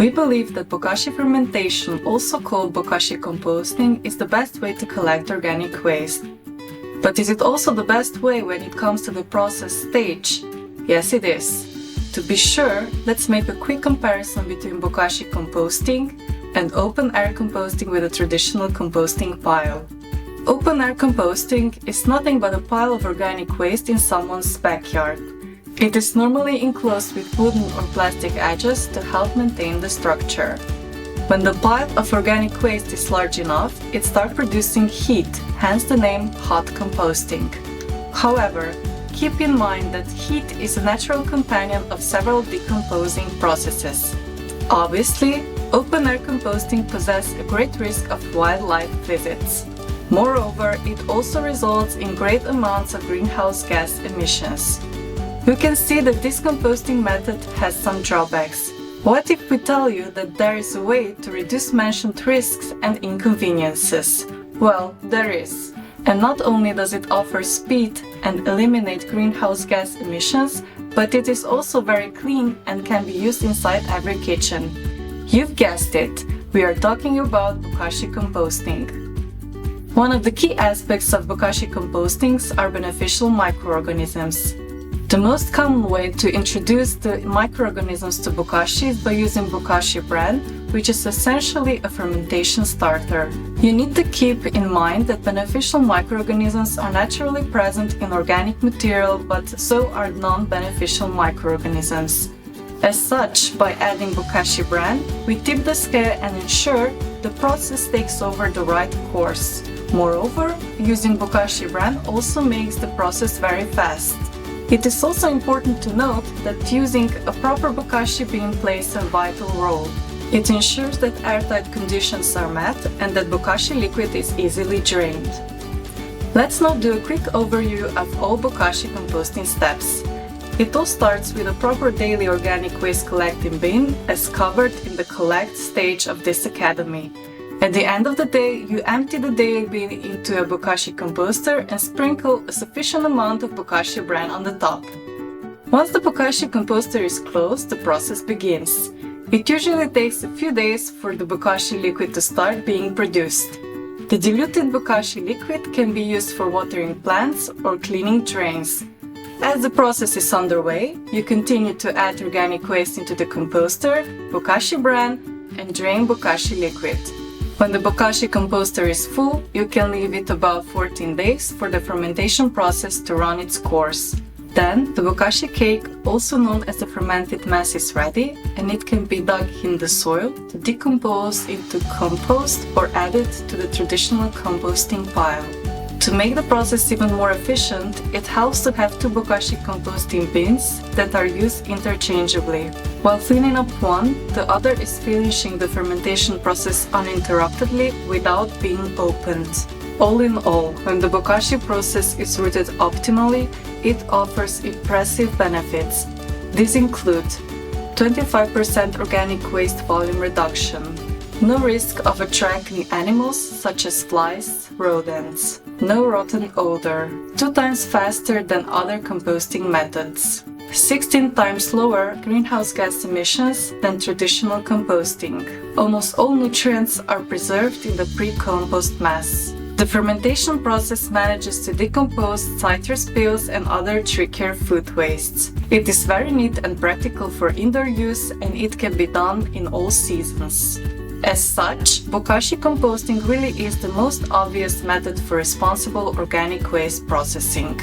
We believe that Bokashi fermentation, also called Bokashi composting, is the best way to collect organic waste. But is it also the best way when it comes to the process stage? Yes, it is. To be sure, let's make a quick comparison between Bokashi composting and open-air composting with a traditional composting pile. Open-air composting is nothing but a pile of organic waste in someone's backyard. It is normally enclosed with wooden or plastic edges to help maintain the structure. When the pile of organic waste is large enough, it starts producing heat, hence the name hot composting. However, keep in mind that heat is a natural companion of several decomposing processes. Obviously, open-air composting possesses a great risk of wildlife visits. Moreover, it also results in great amounts of greenhouse gas emissions. You can see that this composting method has some drawbacks. What if we tell you that there is a way to reduce mentioned risks and inconveniences? Well, there is. And not only does it offer speed and eliminate greenhouse gas emissions, but it is also very clean and can be used inside every kitchen. You've guessed it, we are talking about Bokashi composting. One of the key aspects of Bokashi compostings are beneficial microorganisms. The most common way to introduce the microorganisms to Bokashi is by using Bokashi bran, which is essentially a fermentation starter. You need to keep in mind that beneficial microorganisms are naturally present in organic material, but so are non-beneficial microorganisms. As such, by adding Bokashi bran, we tip the scale and ensure the process takes over the right course. Moreover, using Bokashi bran also makes the process very fast. It is also important to note that using a proper Bokashi bin plays a vital role. It ensures that airtight conditions are met and that Bokashi liquid is easily drained. Let's now do a quick overview of all Bokashi composting steps. It all starts with a proper daily organic waste collecting bin as covered in the collect stage of this academy. At the end of the day, you empty the daily bin into a Bokashi composter and sprinkle a sufficient amount of Bokashi bran on the top. Once the Bokashi composter is closed, the process begins. It usually takes a few days for the Bokashi liquid to start being produced. The diluted Bokashi liquid can be used for watering plants or cleaning drains. As the process is underway, you continue to add organic waste into the composter, Bokashi bran, and drain Bokashi liquid. When the Bokashi composter is full, you can leave it about 14 days for the fermentation process to run its course. Then, the Bokashi cake, also known as the fermented mass, is ready, and it can be dug in the soil to decompose into compost or added to the traditional composting pile. To make the process even more efficient, it helps to have two Bokashi composting bins that are used interchangeably. While filling up one, the other is finishing the fermentation process uninterruptedly without being opened. All in all, when the Bokashi process is routed optimally, it offers impressive benefits. These include 25% organic waste volume reduction, no risk of attracting animals such as flies, rodents, no rotten odor, 2 times faster than other composting methods, 16 times lower greenhouse gas emissions than traditional composting. Almost all nutrients are preserved in the pre-compost mass. The fermentation process manages to decompose citrus peels and other trickier food wastes. It is very neat and practical for indoor use, and it can be done in all seasons. As such, Bokashi composting really is the most obvious method for responsible organic waste processing.